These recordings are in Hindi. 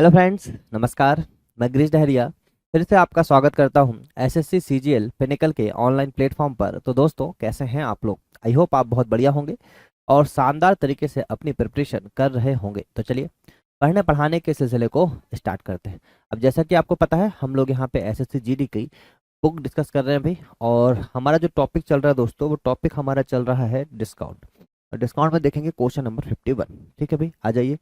हेलो फ्रेंड्स, नमस्कार। मैं गिरीश डहरिया फिर से आपका स्वागत करता हूं एसएससी सीजीएल पिनिकल के ऑनलाइन प्लेटफॉर्म पर। तो दोस्तों, कैसे हैं आप लोग? आई होप आप बहुत बढ़िया होंगे और शानदार तरीके से अपनी प्रिपरेशन कर रहे होंगे। तो चलिए पढ़ने पढ़ाने के सिलसिले को स्टार्ट करते हैं। अब जैसा कि आपको पता है, हम लोग यहाँ पे एसएससी जीडी की बुक डिस्कस कर रहे हैं भाई। और हमारा जो टॉपिक चल रहा है दोस्तों, वो टॉपिक हमारा चल रहा है डिस्काउंट। डिस्काउंट में देखेंगे क्वेश्चन नंबर 51। ठीक है भाई, आ जाइए।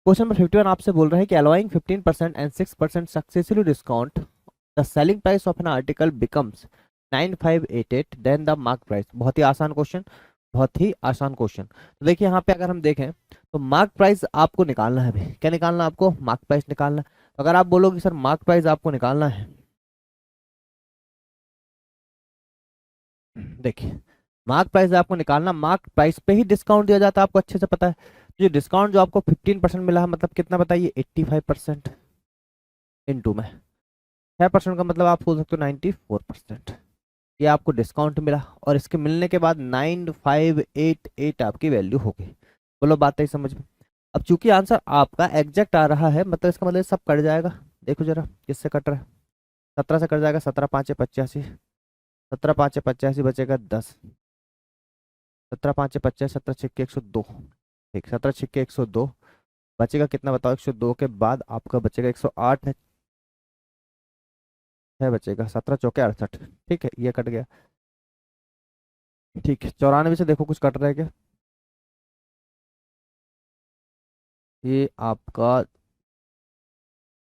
क्वेश्चन नंबर 51 आपसे बोल रहा है कि allowing 15% and 6% successfully discount, the selling price of an article becomes 9588, then the mark price. बहुत ही आसान क्वेश्चन, बहुत ही आसान क्वेश्चन। तो देखिए यहाँ पे अगर हम देखें तो मार्क प्राइस आपको निकालना है भाई। क्या निकालना है आपको? मार्क प्राइस निकालना है। तो अगर आप बोलोगे सर मार्क प्राइस आपको निकालना है, देखिए मार्क प्राइस आपको निकालना, मार्क प्राइस पे ही डिस्काउंट दिया जाता है, आपको अच्छे से पता है। तो ये डिस्काउंट जो आपको 15% मिला है, मतलब कितना बताइए? 85% इंटू में 6% का मतलब आप बोल सकते हो 94%। ये आपको डिस्काउंट मिला और इसके मिलने के बाद 9588 आपकी वैल्यू हो गई। बोलो बात है समझ में? अब चूंकि आंसर आपका एग्जैक्ट आ रहा है, मतलब इसका मतलब सब कट जाएगा। देखो जरा किससे कट रहा है। 17 से कट जाएगा। 17 5 85, 17 5 85 बचेगा 10। 17 5 85, 17 6 102। ठीक, 17 6 102 बचेगा कितना बताओ? 102 के बाद आपका बचेगा 108 है, 6 बचेगा। 17 चौके 68। ठीक है, ये कट गया। ठीक है, 94 से देखो कुछ कट रहा है क्या? ये आपका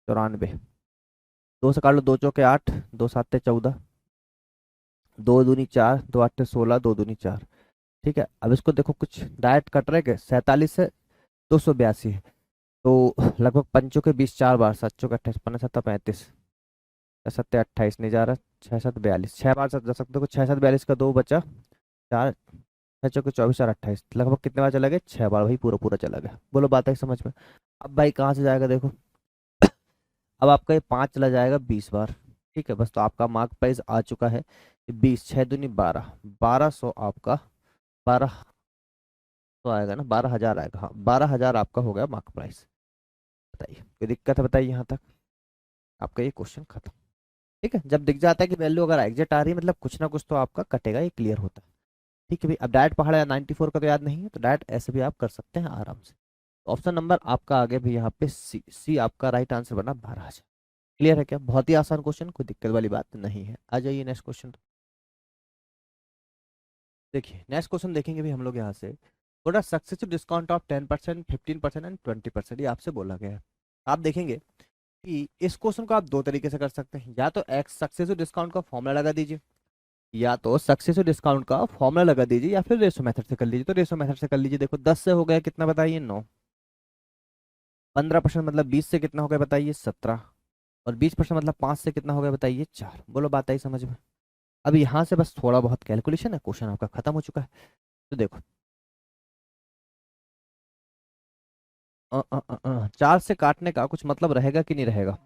94, 2 से काट लो। 2 चौके 8, 2 7 14, 2 दूनी 4, 2 8 16, 2 दूनी 4। ठीक है, अब इसको देखो कुछ डायरेक्ट कट रहे क्या? 47 से 282 है। तो लगभग पंचों के 20 4 बार, 7 चौके 28, 15 7 35, 7 28 नहीं जा रहा। 6 7 42, 6 बार जा सकते हो। 6 7 42 का 2 बचा 4, 6 चौके 24 4 28, लगभग कितने बार चला गया? 6 बार भाई, पूरा पूरा चला गया। बोलो बात है समझ में? अब भाई कहाँ से जाएगा देखो। अब आपका ये 5 चला जाएगा 20 बार। ठीक है, बस तो आपका मार्क प्राइस आ चुका है 20। 6 दूनी 12, 1200 आपका, 1200 आएगा ना, 12,000 आएगा। हाँ, 12,000 आपका हो गया मार्क प्राइस। बताइए कोई दिक्कत है? बताइए यहाँ तक आपका ये क्वेश्चन खत्म। ठीक है, जब दिख जाता है कि वैल्यू अगर एग्जैक्ट आ रही है, मतलब कुछ ना कुछ तो आपका कटेगा, ये क्लियर होता है। ठीक है भाई, अब डायरेक्ट पहाड़ 94 का तो याद नहीं है, तो डायरेक्ट ऐसे भी आप कर सकते हैं आराम से। ऑप्शन नंबर आपका आगे भी यहाँ पे सी, सी आपका राइट आंसर बना 12,000। क्लियर है क्या? बहुत ही आसान क्वेश्चन, कोई दिक्कत वाली बात नहीं है। आ जाइए नेक्स्ट क्वेश्चन। देखिए नेक्स्ट क्वेश्चन देखेंगे भी हम लोग यहाँ से। थोड़ा सक्सेसिव डिस्काउंट ऑफ 10%, 15% एंड 20%, ये आपसे बोला गया है। आप देखेंगे कि इस क्वेश्चन को आप दो तरीके से कर सकते हैं। या तो एक्स सक्सेसिव डिस्काउंट का फॉर्मूला लगा दीजिए, या तो सक्सेसिव डिस्काउंट का फॉर्मूला लगा दीजिए, या फिर रेशो मेथड से कर लीजिए। तो रेशो मेथड से कर लीजिए। देखो 10 से हो गया कितना बताइए? 9। 15% मतलब 20 से कितना हो गया बताइए? 17। और 20% मतलब 5 से कितना हो गया बताइए? 4। बोलो बात आई समझ में? अब यहाँ से बस थोड़ा बहुत कैलकुलेशन है, क्वेश्चन आपका खत्म हो चुका है। तो देखो 4 से काटने का कुछ मतलब रहेगा कि नहीं रहेगा?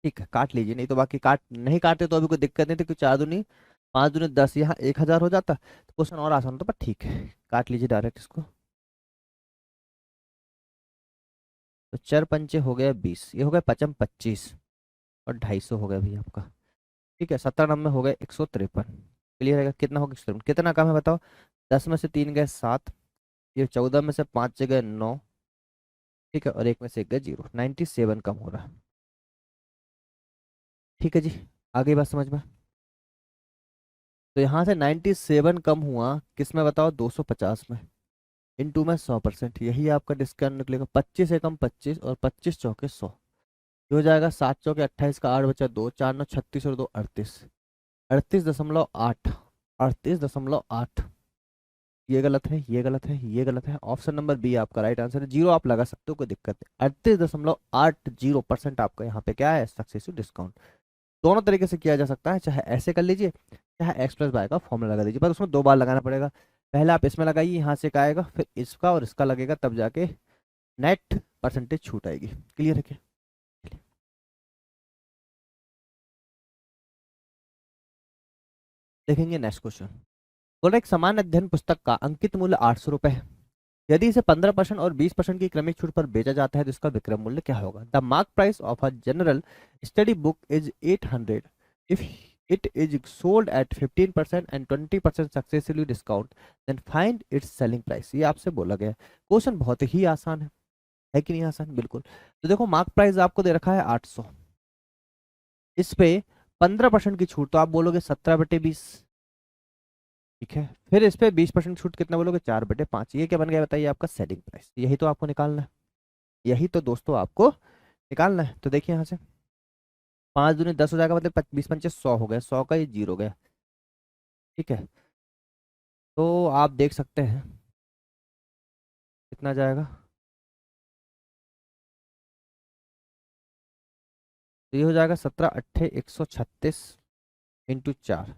ठीक है, काट लीजिए, नहीं तो बाकी काट नहीं काटे तो अभी कोई दिक्कत नहीं थी, क्योंकि 4 दूनी 5 दूनी 10, यहाँ 1,000 हो जाता तो क्वेश्चन और आसान होता। पर ठीक है, काट लीजिए डायरेक्ट इसको। तो 4 पंचे हो गए 20, ये हो गए 55 25, और 250 हो गया भी आपका। ठीक है, 17 नंबर हो गए 153। क्लियर है? कितना हो गया? 153। कितना कम है बताओ? 10 में से 3 गए 7, ये 14 में से 5 गए 9। ठीक है, और एक में से 1 गए 0। 97 कम हो रहा है। ठीक है जी, आगे बात समझ में? तो यहाँ से 97 कम हुआ किस में बताओ? 250 में। इनटू में 100%, यही आपका डिस्काउंट निकलेगा। 25 एकम 25, और 25 चौके 100। ये हो जाएगा 7 चौके 28 का 8 बचा 2, 4 9 36 और 2 38। 38.8, 38.8। ये गलत है, ये गलत है, ये गलत है। ऑप्शन नंबर बी आपका राइट आंसर है। जीरो आप लगा सकते हो, कोई दिक्कत नहीं। 38.80% आपका यहाँ पे क्या है? Successive discount. दोनों तरीके से किया जा सकता है, चाहे ऐसे कर लीजिए, चाहे एक्स प्लस वाई का फॉर्मूला लगा दीजिए, पर उसमें 2 बार लगाना पड़ेगा। पहले आप इसमें लगाइए, यहाँ से का आएगा, फिर इसका और इसका लगेगा, तब जाके नेट परसेंटेज छूट आएगी। क्लियर है क्या? देखेंगे नेक्स्ट क्वेश्चन। बोल रहा है एक समान अध्ययन पुस्तक का अंकित मूल्य 800 रुपये है। यदि इसे 15% और 20% की क्रमिक छूट पर बेचा जाता है तो इसका विक्रय मूल्य क्या होगा? The mark price of a general study book is 800 if it is sold at 15% and 20% successively discount, then find its selling price। ये आपसे बोला गया है। क्वेश्चन बहुत ही आसान है कि नहीं आसान? बिल्कुल। तो देखो मार्क प्राइस आपको दे रखा है 800, इस पे 15% की छूट तो आप बोलोगे 17/20, ठीक है। फिर इस पे 20% छूट कितना बोलोगे? 4/5। ये क्या बन गया बताइए? आपका सेलिंग प्राइस। यही तो आपको निकालना है, यही तो दोस्तों आपको निकालना है। तो देखिए यहाँ से 5 दूनी 10 हो जाएगा, मतलब 20 पंचे 100 हो गया, 100 का ये 0 गया, ठीक है। तो आप देख सकते हैं कितना जाएगा। तो ये हो जाएगा 17 × 8 = 136 इंटू 4,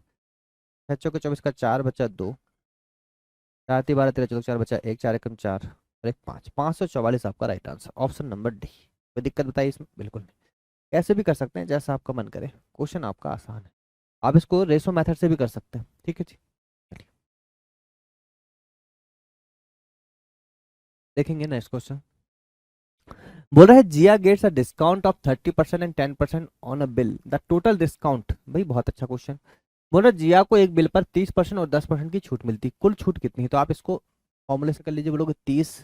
6 × 24 का 4 बचा 2, 4 × 3 = 12, 13 × 4 बचा 1, 4 × 4 और 1 5, 544 आपका right answer, option number D. कोई दिक्कत बताइए इसमें? बिल्कुल नहीं। कैसे भी कर सकते हैं, जैसा आपका मन करे, क्वेश्चन आपका आसान है। आप इसको रेशो मेथड से भी कर सकते हैं, ठीक है जी। चलिए देखेंगे नेक्स्ट क्वेश्चन। बोल रहा है Jiya gets a discount of 30% and 10% on a bill, the total discount. भाई बहुत अच्छा क्वेश्चन। बोल रहा है जिया को एक बिल पर 30% और 10% की छूट मिलती, कुल छूट कितनी है? तो आप इसको फॉर्मूले से कर लीजिए। बोलोगे 30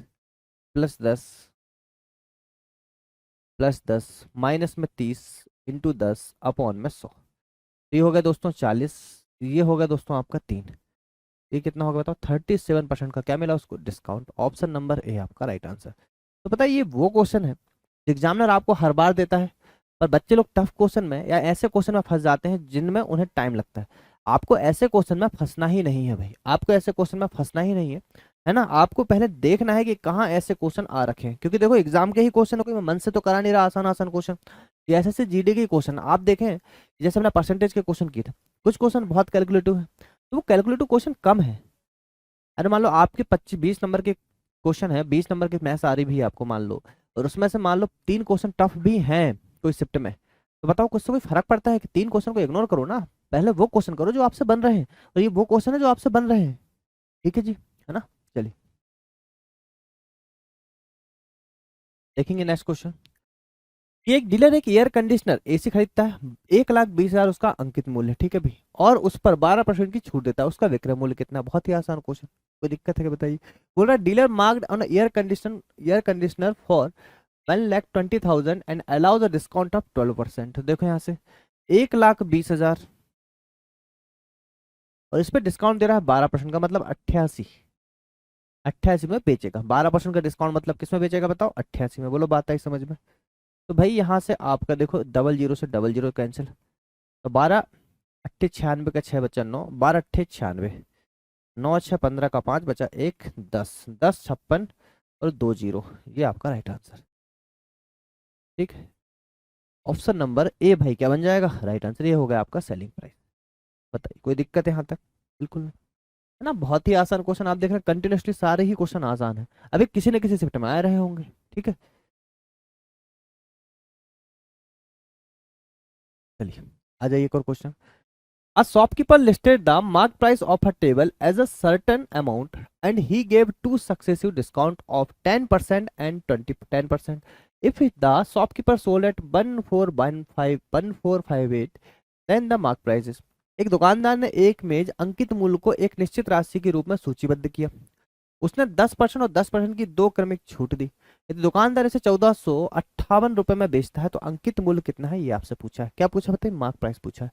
+10 माइनस में 30 इंटू 10 अपॉन में 100। ये हो गया दोस्तों 40, ये हो गया दोस्तों आपका 3, ये कितना होगा बताओ? 37% का क्या मिला उसको? डिस्काउंट। ऑप्शन नंबर ए आपका राइट आंसर। तो पता है ये वो क्वेश्चन है एग्जामिनर आपको हर बार देता है, पर बच्चे लोग टफ क्वेश्चन में या ऐसे क्वेश्चन में फंस जाते हैं जिनमें उन्हें टाइम लगता है। आपको ऐसे क्वेश्चन में फंसना ही नहीं है भाई, आपको ऐसे क्वेश्चन में फंसना ही नहीं है ना। आपको पहले देखना है कि कहाँ ऐसे क्वेश्चन आ रखे हैं, क्योंकि देखो एग्जाम के ही क्वेश्चन हो, कोई मैं मन से तो करा नहीं रहा आसान आसान क्वेश्चन। ये ऐसे जीडी के क्वेश्चन आप देखें, जैसे मैंने परसेंटेज के क्वेश्चन किए थे, कुछ क्वेश्चन बहुत कैलकुलेटिव है, तो वो कैलकुलेटिव क्वेश्चन कम है। अरे मान लो आपके 25-20 नंबर के क्वेश्चन है, 20 नंबर की मैथ्स आ रही भी है आपको मान लो, और उसमें से मान लो 3 क्वेश्चन टफ भी हैं कोई शिफ्ट में, तो बताओ कुछ से कोई फर्क पड़ता है कि 3 क्वेश्चन को इग्नोर करो ना, पहले वो क्वेश्चन करो जो आपसे बन रहे हैं, और ये वो क्वेश्चन है जो आपसे बन रहे हैं, ठीक है जी, है ना। चलिए देखेंगे नेक्स्ट क्वेश्चन। कि एक डीलर एक एयर कंडीशनर एसी खरीदता है, 1,20,000 उसका अंकित मूल्य, ठीक है भी, और उस पर 12% की छूट देता है, उसका विक्रय मूल्य कितना? बहुत ही आसान क्वेश्चन, कोई दिक्कत है क्या बताइए? बोल रहा है dealer marked on air conditioner for 1,20,000 and allow the discount of 12%। देखो यहाँ से 1,20,000 और इस पे डिस्काउंट दे रहा है 12% का, मतलब 88, 88 में बेचेगा। 12% का डिस्काउंट मतलब किस में बेचेगा बताओ? 88 में। बोलो बात आई समझ में? तो भाई यहाँ से आपका देखो डबल जीरो से डबल जीरो कैंसिल, तो 12 8 96 का 6 बचा 9, 12 8 96, 9 6 15 का 5 बचा 1, 10 10 56 और 2 जीरो, ये आपका राइट आंसर, ठीक है। ऑप्शन नंबर ए भाई क्या बन जाएगा? Right answer. ये हो गया आपका सेलिंग प्राइस। बताइए कोई दिक्कत है यहाँ तक? बिल्कुल नहीं, है ना। बहुत ही आसान क्वेश्चन, आप देख रहे हैं कंटिन्यूसली सारे ही क्वेश्चन आसान है, अभी किसी न किसी शिफ्ट में आ रहे होंगे, ठीक है। चलिए आ जाइए एक और question. A shopkeeper listed the mark price of her table as a certain amount and he gave two successive discount of 10% and 10%. If the shopkeeper sold at 1415 1458, then the mark price is। एक दुकानदार ने एक मेज अंकित मूल्य को एक निश्चित राशि के रूप में सूचीबद्ध किया, उसने 10% और 10% की दो क्रमिक छूट दी, यदि दुकानदार इसे 1458 रुपए में बेचता है तो अंकित मूल्य कितना है? ये आपसे पूछा है। क्या पूछा बताइए? मार्क प्राइस पूछा है।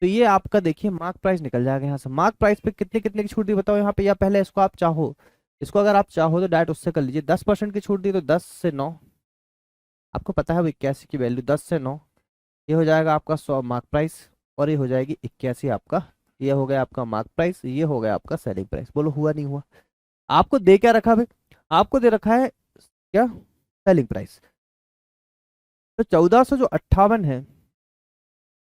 तो ये आपका देखिए मार्क प्राइस निकल जाएगा यहाँ से। मार्क प्राइस पे कितने कितने की छूट दी बताओ यहाँ पे, या पहले इसको आप चाहो, इसको अगर आप चाहो तो डायरेक्ट उससे कर लीजिए। 10% की छूट दी तो 10 से 9, आपको पता है वो 81 की वैल्यू, 10 से 9, ये हो जाएगा आपका 100 मार्क प्राइस, और ये हो जाएगी 81 आपका, ये हो गया आपका मार्क प्राइस, ये हो गया आपका सेलिंग प्राइस। बोलो हुआ नहीं हुआ? आपको दे क्या रखा भाई? आपको दे रखा है क्या? Selling price. तो 1458 है,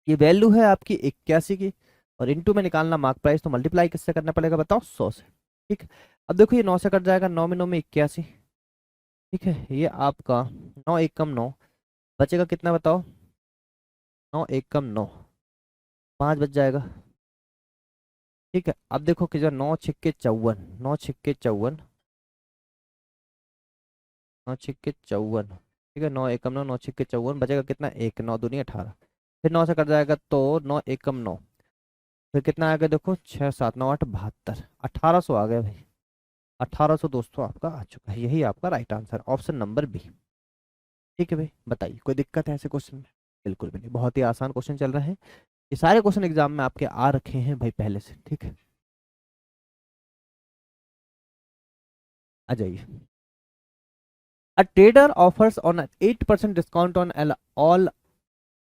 ये वैल्यू है आपकी 81 की, और इनटू में निकालना मार्क प्राइस, तो मल्टीप्लाई किससे करना पड़ेगा बताओ? 100 से, ठीक। अब देखो ये 9 से कट जाएगा, 9 में 9 में 81, ठीक है। ये आपका 9 एक कम 9 बचेगा कितना बताओ? 9 एक कम 9, 5 बच जाएगा, ठीक है। अब देखो कि जो 9 छिक्के 54, 9 छिक्के 54, 9 छिक्के 54, ठीक है, 9 एकम 9, 9 छिक्के 54, बचेगा कितना, एक, 9 दूनी 18, फिर 9 से कट जाएगा तो 9 एकम 9, फिर कितना आएगा देखो, 6 7 9 8 72, 1800 आ गया भाई, 1800 दोस्तों आपका आ चुका है, यही आपका right answer, option number B. ठीक है भाई, बताइए कोई दिक्कत है ऐसे क्वेश्चन में? बिल्कुल भी नहीं, बहुत ही आसान क्वेश्चन चल रहे हैं, ये सारे क्वेश्चन एग्जाम में आपके आ रखे हैं भाई पहले से, ठीक है, आ जाइए। A trader offers on an 8% discount on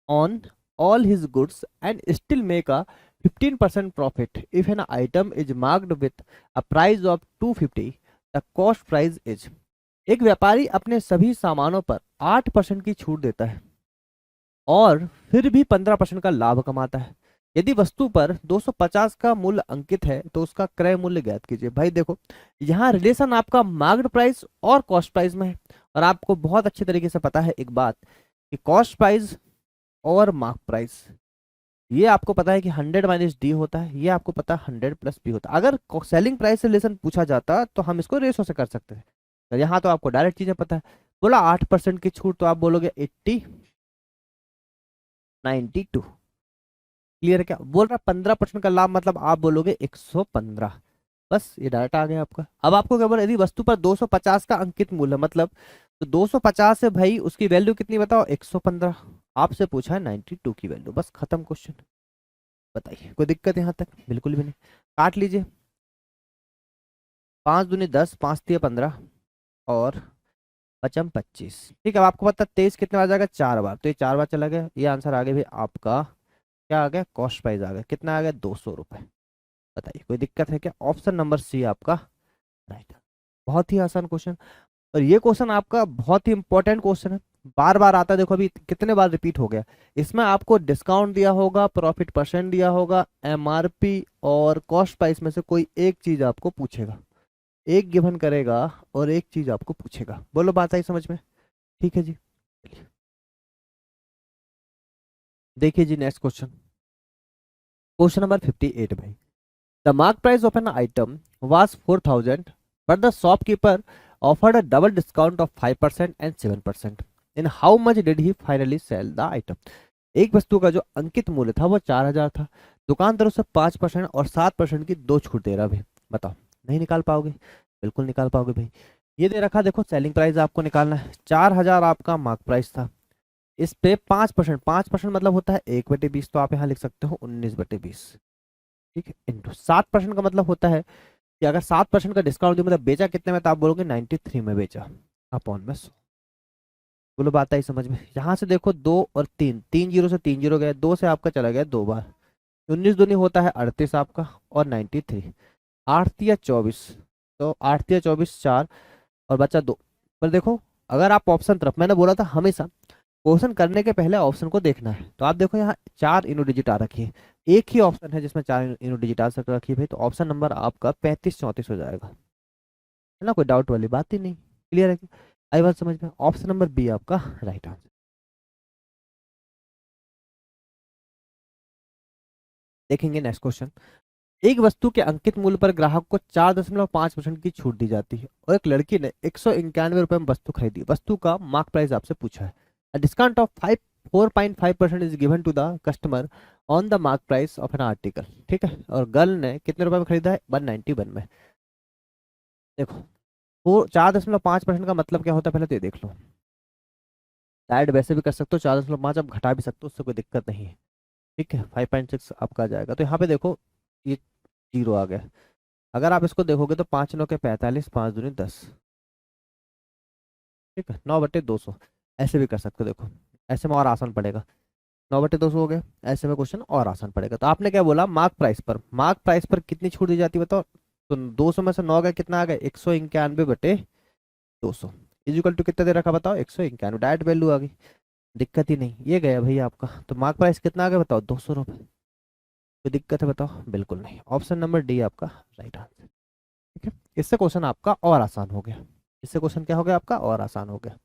on all his goods and still make a 15% profit if an item is marked with a price of 250, the cost price is। एक व्यापारी अपने सभी सामानों पर 8% की छूट देता है और फिर भी 15% का लाभ कमाता है। यदि वस्तु पर 250 का मूल्य अंकित है तो उसका क्रय मूल्य ज्ञात कीजिए। भाई देखो, यहाँ रिलेशन आपका मार्केट प्राइस और कॉस्ट प्राइस में है, और आपको बहुत अच्छे तरीके से पता है एक बात कि कॉस्ट प्राइस और मार्क प्राइस, ये आपको पता है कि 100 माइनस डी होता है, ये आपको पता है 100 प्लस बी होता है। अगर सेलिंग प्राइस से रिलेशन पूछा जाता तो हम इसको रेशो से कर सकते हैं, तो यहाँ तो आपको डायरेक्ट चीजें पता है। बोला 8% की छूट तो आप बोलोगे 80 92, क्लियर है? क्या बोल रहा है 15% का लाभ, मतलब आप बोलोगे 115, बस ये डाटा आ गया आपका। अब आपको क्या बोला, यदि वस्तु पर 250 का अंकित मूल्य, मतलब तो 250 है भाई, उसकी वैल्यू कितनी बताओ, 115, आपसे पूछा है 92 की वैल्यू, बस खत्म क्वेश्चन। बताइए कोई दिक्कत यहाँ तक? बिल्कुल भी नहीं। काट लीजिए, 5 दूनी 10, 5 तिया 15 और पचम 25, ठीक है। अब आपको पता है 23 कितने बार जाएगा, 4 बार, तो ये 4 बार चला गया, ये आंसर आ गया भाई आपका, क्या आ गया, कॉस्ट प्राइस आ गया, कितना आ गया, 200 रुपए। बताइए कोई दिक्कत है क्या? ऑप्शन नंबर सी आपका राइट। बहुत ही आसान क्वेश्चन, और ये क्वेश्चन आपका बहुत ही इंपॉर्टेंट क्वेश्चन है, बार बार आता है। देखो अभी कितने बार रिपीट हो गया, इसमें आपको डिस्काउंट दिया होगा, प्रॉफिट परसेंट दिया होगा, एमआरपी और कॉस्ट प्राइस में से कोई एक चीज आपको पूछेगा, एक गिवन करेगा और एक चीज आपको पूछेगा। बोलो बात आई समझ में? ठीक है जी, देखिए जी नेक्स्ट क्वेश्चन, क्वेश्चन नंबर 58 भाई। The mark price of an item was 4000, but the shopkeeper offered a double discount of 5% and 7%. In how much did he finally sell the item? एक वस्तु का जो अंकित मूल्य था वो 4000 था, दुकानदार उसे 5% और 7% की दो छूट दे रहा भाई। बताओ, नहीं निकाल पाओगे? बिल्कुल निकाल पाओगे भाई। ये दे रखा, देखो सेलिंग प्राइस आपको निकालना है, 4000 आपका मार्क प्राइस था, इस पे 5%, 5% मतलब होता है 1/20, तो आप यहाँ लिख सकते हो 19/20, ठीक है, इंटू 7% का मतलब होता है कि अगर 7% का डिस्काउंट दिया, मतलब बेचा कितने में, तो आप बोलोगे 93 में बेचा, अपॉन में 100। बोलो बात आई समझ में? यहाँ से देखो 2 और 3, 3 जीरो से 3 जीरो गया, 2 से आपका चला गया 2 बार, 19 दूनी होता है 38 आपका, और 93, 8 या 24, तो 8 या 24 4, और बचा 2। पर देखो, अगर आप ऑप्शन तरफ, मैंने बोला था हमेशा क्वेश्चन करने के पहले ऑप्शन को देखना है, तो आप देखो यहाँ 4 इनो डिजिट आ रखी है, एक ही ऑप्शन है जिसमें 4 इनो डिजिट आ सकता रखी है भाई, तो ऑप्शन नंबर आपका 35 34 हो जाएगा, है ना? कोई डाउट वाली बात ही नहीं, क्लियर है? आई बात समझ में? ऑप्शन नंबर बी आपका राइट आंसर। देखेंगे नेक्स्ट क्वेश्चन। एक वस्तु के अंकित मूल्य पर ग्राहक को 4.5% की छूट दी जाती है, और एक लड़की ने 191 रुपए में वस्तु खरीदी, वस्तु का मार्क प्राइस आपसे पूछा है। Discount of 4.5% is given to the customer on the mark price of an article, ठीक है, और गर्ल ने कितने रुपए में खरीदा है, 191 में। देखो, वो 4.5% का मतलब क्या होता है, पहले तो ये देख लो, शायद वैसे भी कर सकते हो, 4.5 आप घटा भी सकते हो, उससे कोई दिक्कत नहीं है, ठीक है, 5.6 आपका आ जाएगा। तो यहाँ पे देखो ये जीरो आ गया, अगर आप इसको देखोगे तो 5 9 के 45, 5 दूनी 10, ठीक है, 9/200, ऐसे भी कर सकते हो। देखो ऐसे में और आसान पड़ेगा, 9/200 हो गया, ऐसे में क्वेश्चन और आसान पड़ेगा। तो आपने क्या बोला, मार्क प्राइस पर, मार्क प्राइस पर कितनी छूट दी जाती है बताओ, तो 200 में से 9 गया, कितना आ गया, 191/200, इजिकल टू कितना दे रखा बताओ, 191, डायरेक्ट वैल्यू आ गई, दिक्कत ही नहीं, ये गया भाई आपका। तो मार्क प्राइस कितना आ गया बताओ, 200 रुपये। कोई दिक्कत है बताओ? बिल्कुल नहीं, ऑप्शन नंबर डी आपका राइट आंसर, ठीक है। इससे क्वेश्चन आपका और आसान हो गया, इससे क्वेश्चन क्या हो गया आपका, और आसान हो गया।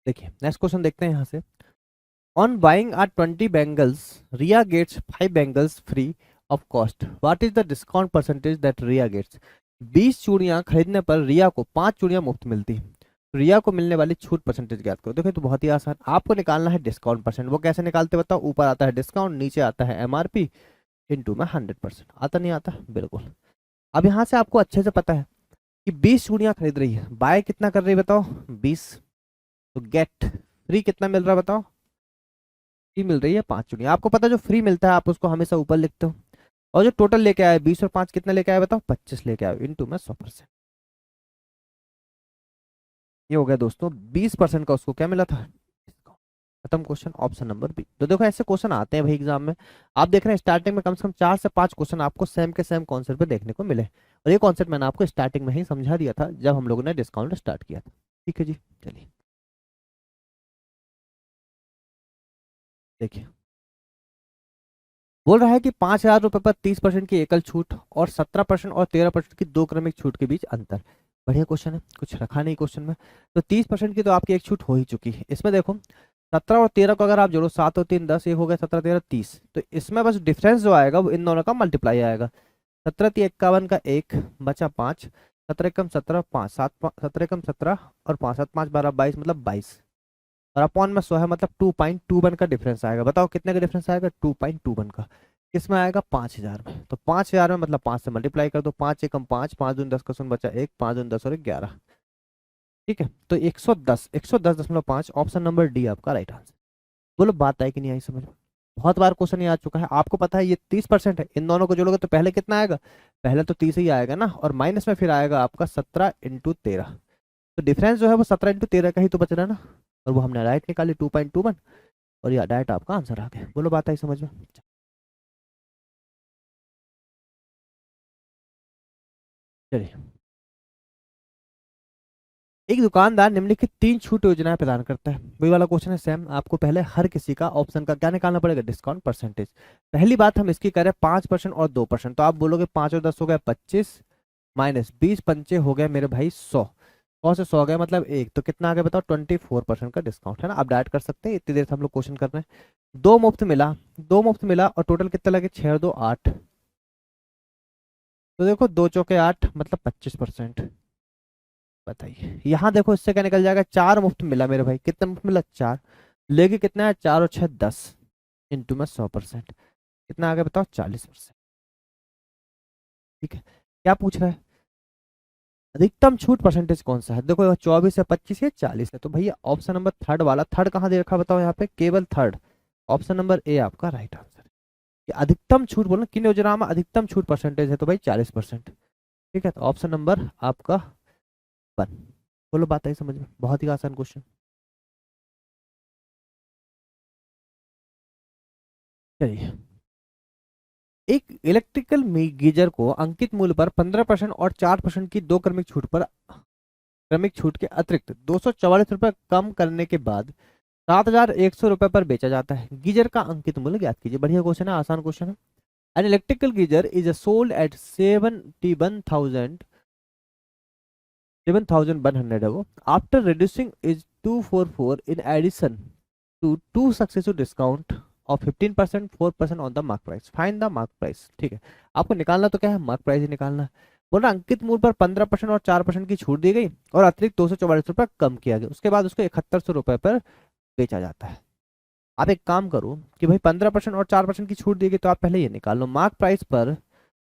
देखिए नेक्स्ट क्वेश्चन देखते हैं यहाँ से। On buying are 20 bangles, Riya gets 5 bangles free of cost, what is the discount percentage that Riya gets? 20 चूड़ियां खरीदने पर रिया को 5 चूड़ियां मुफ्त मिलती। रिया को मिलने वाली छूट परसेंटेज ज्ञात करो। देखो तो बहुत ही आसान, आपको निकालना है डिस्काउंट परसेंट। वो कैसे निकालते बताओ, ऊपर आता है डिस्काउंट, नीचे आता है एमआरपी, इंटू में 100%। आता नहीं आता, बिल्कुल। अब यहाँ से आपको अच्छे से पता है कि 20 चूड़ियां खरीद रही है, बाय कितना कर रही है बताओ, 20। तो गेट फ्री कितना मिल रहा है बताओ, फ्री मिल रही है 5 चूड़ियां। आपको पता है जो फ्री मिलता है आप उसको हमेशा ऊपर लिखते हो। और जो टोटल लेके आए 20 और 5 कितना लेके आए बताओ, 25 लेके आए, इंटू में 100%। ये हो गया दोस्तों 20% का, उसको क्या मिला था, खत्म क्वेश्चन, ऑप्शन नंबर बी। तो देखो ऐसे क्वेश्चन आते हैं भाई एग्जाम में। आप देख रहे हैं स्टार्टिंग में कम से कम 4 से 5 क्वेश्चन आपको सेम के सेम कॉन्सेप्ट पे देखने को मिले। और ये कॉन्सेप्ट मैंने आपको स्टार्टिंग में ही समझा दिया था जब हम लोगों ने डिस्काउंट स्टार्ट किया था। ठीक है जी, चलिए देखिए। बोल रहा है कि 5,000 रुपए पर 30% की एकल छूट और 17% और 13% की दो क्रमिक छूट के बीच अंतर। बढ़िया क्वेश्चन है, कुछ रखा नहीं क्वेश्चन में। तो 30% की तो आपकी एक छूट हो ही चुकी है। इसमें देखो 17 और 13 को अगर आप जोड़ो, 7 और 3 10, एक हो गया 17 13 30। तो इसमें बस डिफरेंस जो आएगा वो इन दोनों का मल्टीप्लाई आएगा। 17 × 51 का 1 बचा 5, 17 × 17 5 7 17 × 17 और 5 7 5 12 22 मतलब 22। और अपॉन में 100 है मतलब 2.21 का डिफरेंस आएगा। बताओ कितने का डिफरेंस आएगा, 2.21 का। किसमें आएगा, 5,000 में। तो 5,000 में मतलब 5 से मल्टीप्लाई कर दो, 5 एकम 5, 5 दूनी 10 का शून्य बचा 1, 5 दूनी 10 और 11। ठीक है, तो 110.5 ऑप्शन नंबर डी आपका राइट आंसर। बोलो बात आई कि नहीं आई समझ में। बहुत बार क्वेश्चन ये आ चुका है, आपको पता है ये 30% है, इन दोनों को जोड़ोगे तो पहले कितना आएगा, पहले तो 30 ही आएगा ना, और माइनस में फिर आएगा आपका 17 × 13। तो डिफरेंस जो है वो 17 × 13 का ही तो बच रहा है ना। और वो हमने राइट निकाली 2.21, और ये डायरेक्ट आपका आंसर आ गया। बोलो बात आई समझ में। चलिए, एक दुकानदार निम्नलिखित 3 छूट योजनाएं प्रदान करता है। वही वाला क्वेश्चन है सेम, आपको पहले हर किसी का ऑप्शन का क्या निकालना पड़ेगा, डिस्काउंट परसेंटेज। पहली बात हम इसकी करें 5% और 2%, तो आप बोलोगे 5 और 10 हो गया 25, माइनस 20 पंचे हो गए मेरे भाई 100। 100 से 100 गए मतलब एक, तो कितना आ गया बताओ, 24% का डिस्काउंट है ना। आप डायरेक्ट कर सकते हैं, इतनी देर से हम लोग क्वेश्चन कर रहे हैं। दो मुफ्त मिला, दो मुफ्त मिला, और टोटल कितना लगे, 6 और 2 8। तो देखो 2 चौके 8 मतलब 25%। बताइए यहाँ देखो इससे क्या निकल जाएगा, 4 मुफ्त मिला मेरे भाई, कितना मुफ्त मिला, 4। लेके कितना है, 4 और 6 10, इंटू में 100%। कितना आ गया बताओ, 40%। ठीक है, क्या पूछ रहा है, अधिकतम छूट परसेंटेज कौन सा है। देखो 24 है, 25 है, 40 है। तो भैया ऑप्शन नंबर थर्ड वाला, थर्ड कहाँ दे रखा है बताओ यहाँ पे, केवल थर्ड। ऑप्शन नंबर ए आपका राइट आंसर है। कि अधिकतम छूट बोलो किन योजना में अधिकतम छूट परसेंटेज है, तो भाई 40%। ठीक है, तो ऑप्शन नंबर आपका 1। बोलो बात आई समझ में, बहुत ही आसान क्वेश्चन। चलिए, एक इलेक्ट्रिकल गीजर को अंकित मूल्य पर 15% और 4% की दो क्रमिक छूट पर, क्रमिक छूट के अतिरिक्त 244 रुपये कम करने के बाद 7,100 रुपये पर बेचा जाता है। गीजर का अंकित मूल्य ज्ञात कीजिए। बढ़िया क्वेश्चन है, आसान क्वेश्चन है। An electrical geyser is sold at 7,100 है वो, after reducing is 244 in addition to two successive discount of 15% 4% on the mark price, find the mark price. ठीक है, आपको निकालना तो क्या है, मार्क प्राइस ही निकालना है। बोल रहा अंकित मूल्य पर 15% और 4% की छूट दी गई और अतिरिक्त 244 रुपये कम किया गया, उसके बाद उसको 7100 रुपये पर बेचा जाता है। आप एक काम करो कि भाई 15% और 4% की छूट दी गई, तो आप पहले ये निकाल लो मार्क प्राइस पर।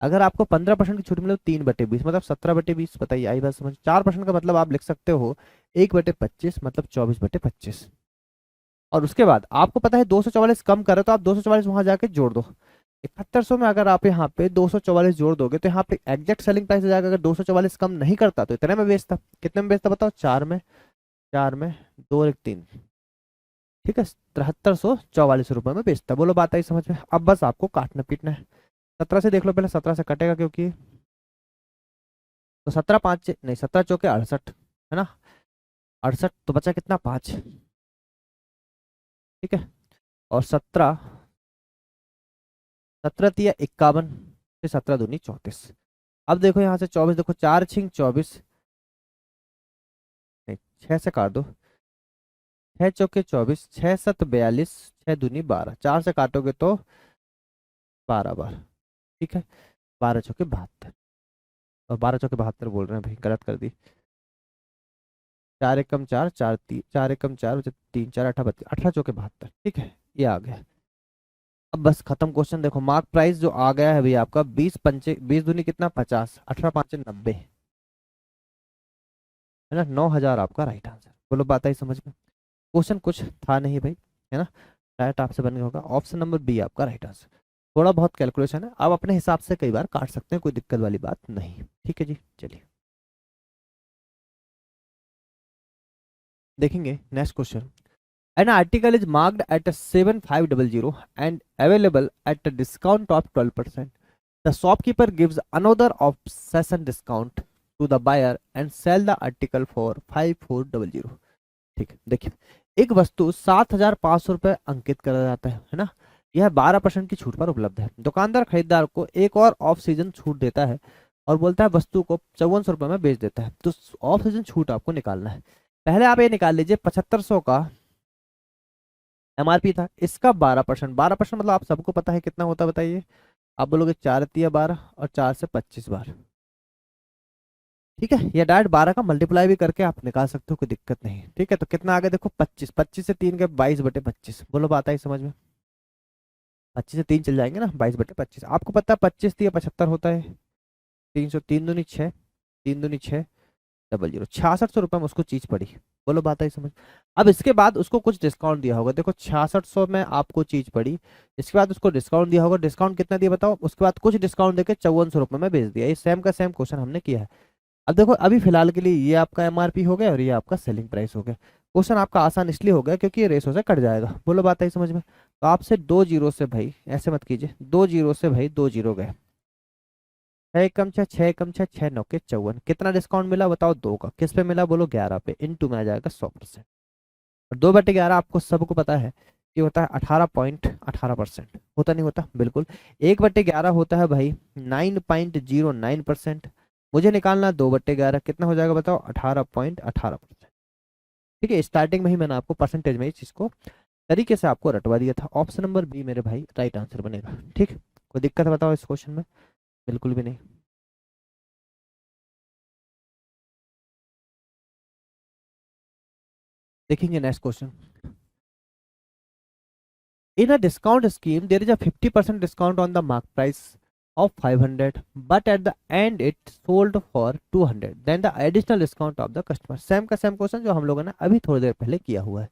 अगर आपको 15% की छूट मिले तो 3/20 मतलब 17/20। बताइए आई बात समझ। 4% का मतलब आप लिख सकते हो 1/25 मतलब 24/25। और उसके बाद आपको पता है 244 कम करे, तो आप 244 वहां जाके जोड़ दो। 7100 में अगर आप यहाँ पे 244 जोड़ दोगे तो यहाँ पे एग्जैक्ट सेलिंग प्राइस आ जाएगा। अगर 244 कम नहीं करता तो इतने में बेचता, कितने में बेचता बताओ, 4 में, 4 में, 2 और 1 3। ठीक है, 7344 रुपये में बेचता। बोलो बात आई समझ में। अब बस आपको काटना पीटना है। 17 से देख लो पहले, 17 से कटेगा क्योंकि, तो 17 5 नहीं, 17 चौके 68 है ना, 68 तो बचा कितना, 5। ठीक है, और 17, 17 तिया 51, फिर 17 दूनी 34। अब देखो यहाँ से 24, देखो 4 छिंग 24, नहीं 6 से काट दो, 6 चौके 24, 6 7 42, 6 दूनी 12, 4 से काटोगे तो 12 बार। ठीक है, 12 चौके 72। और 12 चौके 72 बोल रहे हैं भाई, गलत कर दी। 4 एकम 4, 4 3, 4 एकम 4, 3 4 18 32, 18 चौके 72, ठीक है, ये आ गया। अब बस खत्म क्वेश्चन। देखो मार्क प्राइस जो आ गया है भैया आपका 20 पंचे 20 दूनी कितना 50, 18 5 90, है ना, 9,000 आपका राइट आंसर। बोलो बात आई समझ में। क्वेश्चन कुछ था नहीं भाई, है ना, डायरेक्ट आपसे बन गया होगा। ऑप्शन नंबर बी आपका राइट आंसर। थोड़ा बहुत कैलकुलेशन है, आप अपने हिसाब से कई बार काट सकते हैं, कोई दिक्कत वाली बात नहीं। ठीक है जी, चलिए देखेंगे next question. An article is marked at a 7500 and available at a discount of 12%. The shopkeeper gives another obsession discount to the buyer and sell the article for 5400। ठीक है, देखिए एक वस्तु 7,500 रुपये अंकित करा जाता है ना, यह 12% की छूट पर उपलब्ध है। दुकानदार खरीदार को एक और ऑफ सीजन छूट देता है और बोलता है वस्तु को 5400 रुपये में बेच देता है। तो ऑफ सीजन छूट आपको निकालना है। पहले आप ये निकाल लीजिए 7500 का एमआरपी था, इसका 12%। 12% मतलब आप सबको पता है कितना होता है बताइए। आप बोलोगे 4 तिया 12 और 4 से 25 बार, ठीक है, या डायरेक्ट 12 का मल्टीप्लाई भी करके आप निकाल सकते हो, कोई दिक्कत नहीं। ठीक है, तो कितना आ गया देखो 25, 25 से 3 के 22/25। बोलो बात आई समझ में। 25 से 3 चल जाएंगे ना, 22/25। आपको पता है 25 तिया 75 होता है, 300, 3 दूनी 6, 3 दूनी 6, 00, 6600 रुपये में उसको चीज पड़ी। बोलो बात आई समझ। अब इसके बाद उसको कुछ डिस्काउंट दिया होगा, देखो 6600 में आपको चीज पड़ी, इसके बाद उसको डिस्काउंट दिया होगा। डिस्काउंट कितना दिया बताओ, उसके बाद कुछ डिस्काउंट देके 5400 रुपये में बेच दिया। ये सेम का सेम क्वेश्चन हमने किया है। अब देखो अभी फिलहाल के लिए ये आपका एमआरपी हो गया और ये आपका सेलिंग प्राइस हो गया। क्वेश्चन आपका आसान इसलिए हो गया क्योंकि ये रेशो से कट जाएगा। बोलो बात आई समझ में। तो आपसे 2 जीरो से भाई, ऐसे मत कीजिए, 2 जीरो से भाई 2 जीरो गए। 6 एकम 6, 6 एकम 6, 6 9 के 54, कितना डिस्काउंट मिला बताओ, 2 का। किस पे मिला बोलो, 11 पे। इंटू में आ जाएगा 100%। और 2/11 आपको सबको पता है कि होता है 18.18%। होता नहीं होता, बिल्कुल। 1/11 होता है भाई 9.09%। मुझे निकालना 2/11 कितना हो जाएगा बताओ, 18.18%। ठीक है, स्टार्टिंग में ही मैंने आपको परसेंटेज में इस चीज को तरीके से आपको रटवा दिया था। ऑप्शन नंबर बी मेरे भाई राइट आंसर बनेगा। ठीक, कोई दिक्कत है बताओ इस क्वेश्चन में। बिल्कुल भी नहीं। देखेंगे next question. In a discount scheme, there is a 50% discount on the mark price of 500, but at the end it sold for 200. Then the additional discount of the customer. Same का सेम क्वेश्चन जो हम लोगों ने अभी थोड़ी देर पहले किया हुआ है।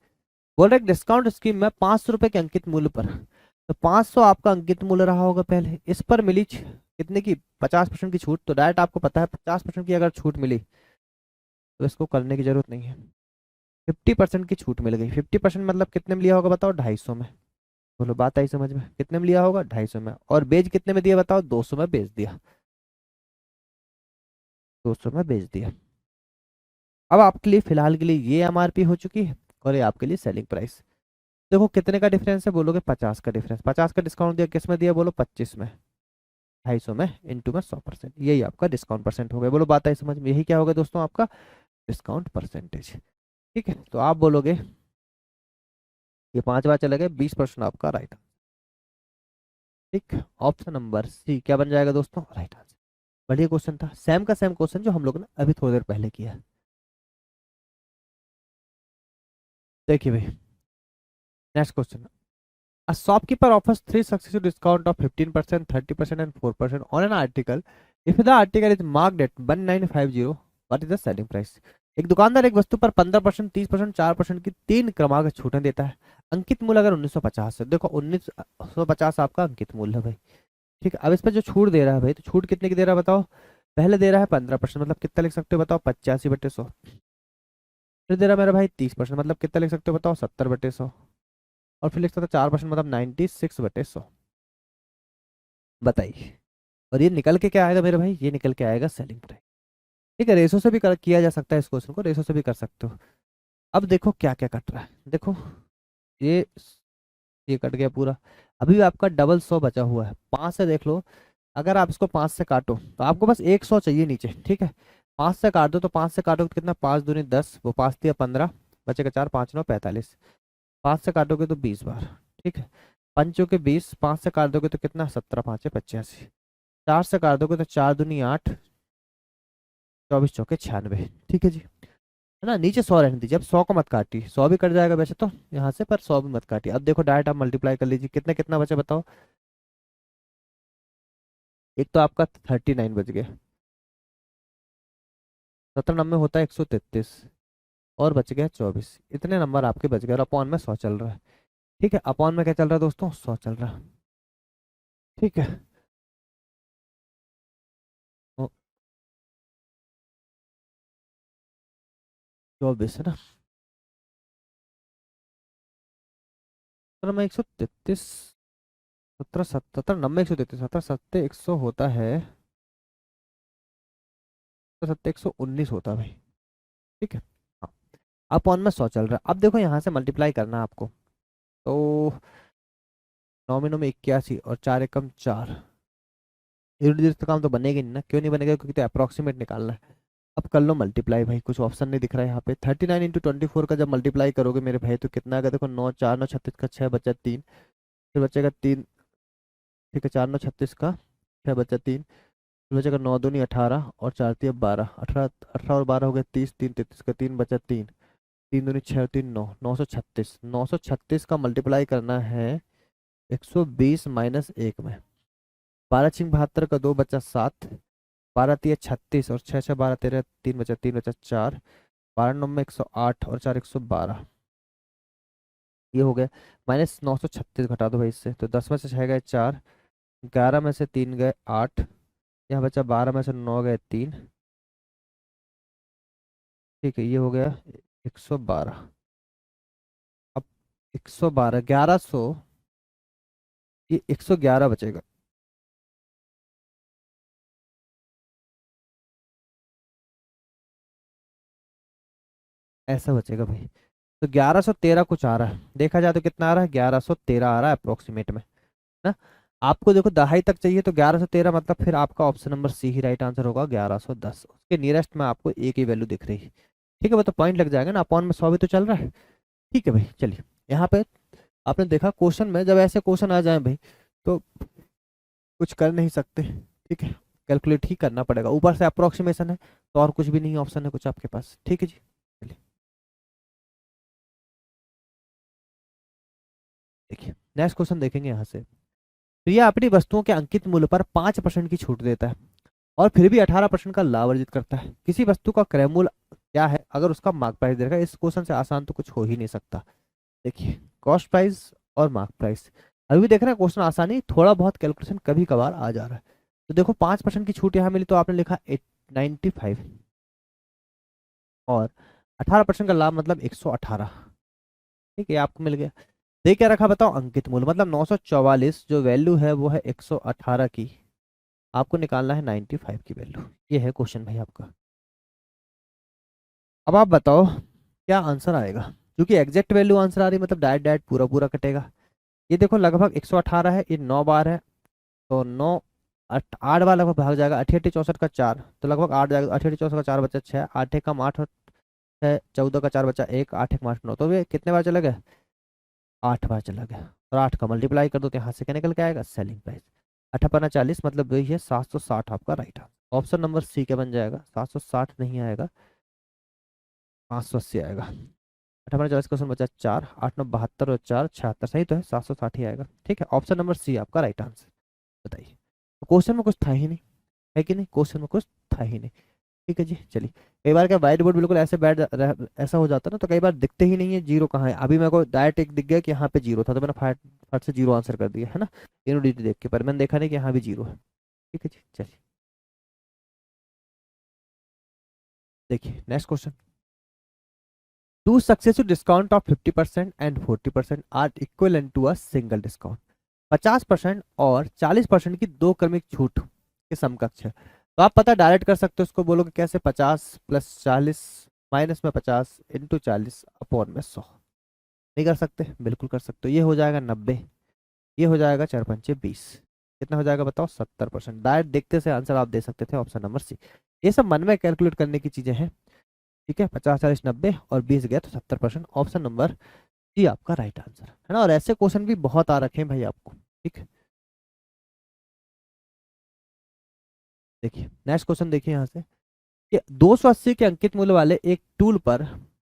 बोल रहे डिस्काउंट स्कीम में 500 रुपए के अंकित मूल्य पर, तो 500 आपका अंकित मूल्य रहा होगा पहले, इस पर मिली कितने की 50% की छूट। तो डायरेक्ट आपको पता है 50% की अगर छूट मिली तो इसको करने की जरूरत नहीं है। 50% की छूट मिल गई। 50% मतलब कितने में लिया होगा बताओ, 250 में। बोलो बात आई समझ में। कितने में लिया होगा, 250 में। और बेच कितने में दिया बताओ, 200 में बेच दिया। 200 में बेच दिया। अब आपके लिए फिलहाल के लिए ये एमआरपी हो चुकी है और ये आपके लिए सेलिंग प्राइस। देखो कितने का डिफरेंस है, बोलोगे 50 का डिफरेंस। 50 का डिस्काउंट दिया, किस में दिया बोलो, 25 में। 250 में इंटू में 100%, यही आपका डिस्काउंट परसेंट हो गया। बोलो बात आई समझ में। यही क्या होगा दोस्तों, आपका डिस्काउंट परसेंटेज। ठीक है, तो आप बोलोगे ये 5 बार चले गए, 20% आपका राइट। ठीक, ऑप्शन नंबर सी क्या बन जाएगा दोस्तों, राइट आंसर। बढ़िया क्वेश्चन था, सेम का सेम क्वेश्चन जो हम लोग ने अभी थोड़ी देर पहले किया है। देखिए भाई next question. A shopkeeper offers three successive discount of 15%, 30% and 4% on an article if the article is marked at 1950। what is the selling price। एक दुकानदार एक वस्तु पर 15%, 30%, 4% की 3 क्रमांक छूटें देता है। अंकित मूल्य अगर 1950 है, देखो 1950 आपका अंकित मूल्य है भाई। ठीक है, अब इस पर जो छूट दे रहा है भाई, तो छूट कितने की दे रहा है बताओ। पहले दे रहा है 15%, मतलब कितना लिख सकते हो बताओ, 85/100। फिर दे रहा है मेरा भाई 30%, मतलब कितना लिख सकते हो बताओ, 70/100। और फिर लिख सकते हो 4%, मतलब 96/100। बताइए। और ये निकल के क्या आएगा मेरे भाई, ये निकल के आएगा सेलिंग प्राइस। ठीक है, रेशो से भी किया जा सकता है इस क्वेश्चन को, रेशो से भी कर सकते हो। अब देखो क्या क्या कट रहा है, देखो ये ये कट गया पूरा। अभी भी आपका डबल 100 बचा हुआ है। 5 से देख लो, अगर आप इसको 5 से काटो तो आपको बस 100 चाहिए नीचे। ठीक है, 5 से काट दो, तो 5 से काटो तो कितना, 5 दूनी 10, वो 5 तिया 15, बचेगा 4, 5 9 45। 5 से काटोगे तो 20 बार। ठीक है, 5 चौके 20, 5 से काट दोगे तो कितना, 17 5 85। 4 से काट दोगे तो 4 दूनी 8, 24 चौके 96। ठीक है जी, है ना। नीचे 100 रहने दीजिए, अब 100 को मत काटिए, 100 भी कट जाएगा वैसे तो यहाँ से, पर 100 भी मत काटिए। अब देखो डायरेक्ट आप मल्टीप्लाई कर लीजिए, कितना कितना बचे बताओ। एक तो आपका 39 बच गया, 17 होता है 133, और बच गया 24। इतने नंबर आपके बच गए, और अपॉन में 100 चल रहा है। ठीक है, अपॉन में क्या चल रहा है दोस्तों, 100 चल रहा है। ठीक है, तो 24 है ना, सत्रह में 133, 17 एक सौ 33, 17 100 होता है, 119 होता है भाई। ठीक है, हाँ, अपॉन में 100 चल रहा है। अब देखो यहाँ से मल्टीप्लाई करना है आपको, तो 9 में 81 और 4 एकम 4, यूनिट का काम तो बनेगा नहीं ना, क्यों नहीं बनेगा, क्योंकि तो अप्रोक्सीमेट निकालना है। अब कर लो मल्टीप्लाई भाई, कुछ ऑप्शन नहीं दिख रहा है यहाँ पे। 39 × 24 का जब मल्टीप्लाई करोगे मेरे भाई, तो कितना आएगा देखो, 9 4 9 36 का 6 बचा 3, फिर बचेगा 3। ठीक है, 4 9 36 का 6 बचा 3, फिर बचेगा 9 दूनी 18 और 4 तिया 12, 18, 18 और 12 हो गया 30, 3 33 का 3 बचा 3, 3 दूनी 6 और 3 9, 936। 936 का मल्टीप्लाई करना है 120 - 1 में। 12 × 6 = 72 का 2 बचा 7, 12 तिया 36 और 6 6 12 13, 3 बचा 4, 12 9 में 108 और 4 112। ये हो गया, -936 घटा दो भाई इससे, तो 10 में से 6 गए 4, 11 में से 3 गए 8, यहाँ बचा 12 में से 9 गए 3। ठीक है, ये हो गया 112। अब 112, 1100, ये 111 बचेगा, ऐसा बचेगा भाई। तो 1113 कुछ आ रहा है, देखा जाए तो कितना आ रहा है, 1113 आ रहा है अप्रोक्सीमेट में ना। आपको देखो दहाई तक चाहिए, तो 1113 मतलब फिर आपका ऑप्शन नंबर सी ही राइट आंसर होगा, 1110। उसके नियरेस्ट में आपको एक ही वैल्यू दिख रही है। ठीक है, वो तो पॉइंट लग जाएगा ना, अपॉन में 100 भी तो चल रहा है। ठीक है भाई, चलिए यहाँ पे आपने देखा क्वेश्चन में जब ऐसे क्वेश्चन आ जाए भाई, तो कुछ कर नहीं सकते। ठीक है, कैलकुलेट ही करना पड़ेगा, ऊपर से अप्रोक्सीमेशन है, तो और कुछ भी नहीं ऑप्शन है कुछ आपके पास। ठीक है जी, चलिए देखिए नेक्स्ट क्वेश्चन देखेंगे यहाँ से। तो ये अपनी वस्तुओं के अंकित मूल्य पर 5% की छूट देता है, और फिर भी 18% का लाभ अर्जित करता है। किसी वस्तु का क्रय मूल्य क्या है अगर उसका मार्क प्राइस देगा। इस क्वेश्चन से आसान तो कुछ हो ही नहीं सकता। देखिए, कॉस्ट प्राइस और मार्क प्राइस, अभी भी देख रहे हैं क्वेश्चन आसानी, थोड़ा बहुत कैलकुलेशन कभी कभार आ जा रहा है। तो देखो 5% की छूट यहाँ मिली, तो आपने लिखा 95, और 18% का लाभ मतलब 118। ठीक है, आपको मिल गया। दे क्या रखा बताओ, अंकित मूल्य मतलब 944, जो वैल्यू है वो है 118 की, आपको निकालना है 95 की वैल्यू। ये है क्वेश्चन भाई आपका। अब आप बताओ क्या आंसर आएगा, क्योंकि एग्जैक्ट वैल्यू आंसर आ रही है, मतलब डायरेक्ट डायरेक्ट पूरा पूरा कटेगा। ये देखो लगभग 118 है, ये 9 बार है, तो 9 8 बार लगभग भाग जाएगा, 88 64 का 4, तो लगभग 8 जाएगा। 88 64 का 4 बचा 6, 8 एकम 8 है, 14 का 4 बचा 1, 8 एकम 8 9, तो ये कितने बार चला गया, 8 बार चला गया। और 8 का मल्टीप्लाई कर दो तो यहाँ से क्या निकल के आएगा, सेलिंग प्राइस। 8 × 40 मतलब वही है 760, आपका right answer option number C क्या बन जाएगा, 760 नहीं आएगा, 580 आएगा। 8 × 40 क्वेश्चन बचा 4, 8 9 72 और 4 76, सही तो है, 760 ही आएगा। ठीक है, ऑप्शन नंबर सी आपका राइट आंसर। बताइए, तो क्वेश्चन में कुछ था ही नहीं, है कि नहीं, क्वेश्चन में कुछ था ही नहीं। ठीक है जी, चलिए। कई बार क्या व्हाइट बोर्ड बिल्कुल ऐसे ऐसा हो जाता है ना, तो कई बार दिखते ही नहीं है जीरो कहाँ है। अभी मेरे को डायरेक्ट एक दिख गया कि यहाँ पे जीरो था, तो मैंने फट फट से जीरो आंसर कर दिया है ना, यूनिटी देख के, पर मैंने देखा नहीं कि यहाँ भी जीरो है। ठीक है जी, चलिए देखिए next question. Two successive discount of 50% and 40% are equal to a single discount. 50% और 40% की दो क्रमिक छूट के समकक्ष है। तो आप पता डायरेक्ट कर सकते हो, उसको बोलोगे कैसे, 50 + 40 -50 × 40 अपॉन में 100। नहीं कर सकते, बिल्कुल कर सकते हो। ये हो जाएगा 90, ये हो जाएगा 4 × 5 = 20, कितना हो जाएगा बताओ, 70%। डायरेक्ट देखते से आंसर आप दे सकते थे, ऑप्शन नंबर सी। ये सब मन में कैलकुलेट करने की चीजें हैं। ठीक है, 50 40 90 और 20 गया तो 70%, ऑप्शन नंबर सी आपका राइट आंसर है ना। और ऐसे क्वेश्चन भी बहुत आ रखे हैं भाई आपको। ठीक है, देखिए नेक्स्ट क्वेश्चन देखिए यहाँ से। कि 280 के अंकित मूल्य वाले एक टूल पर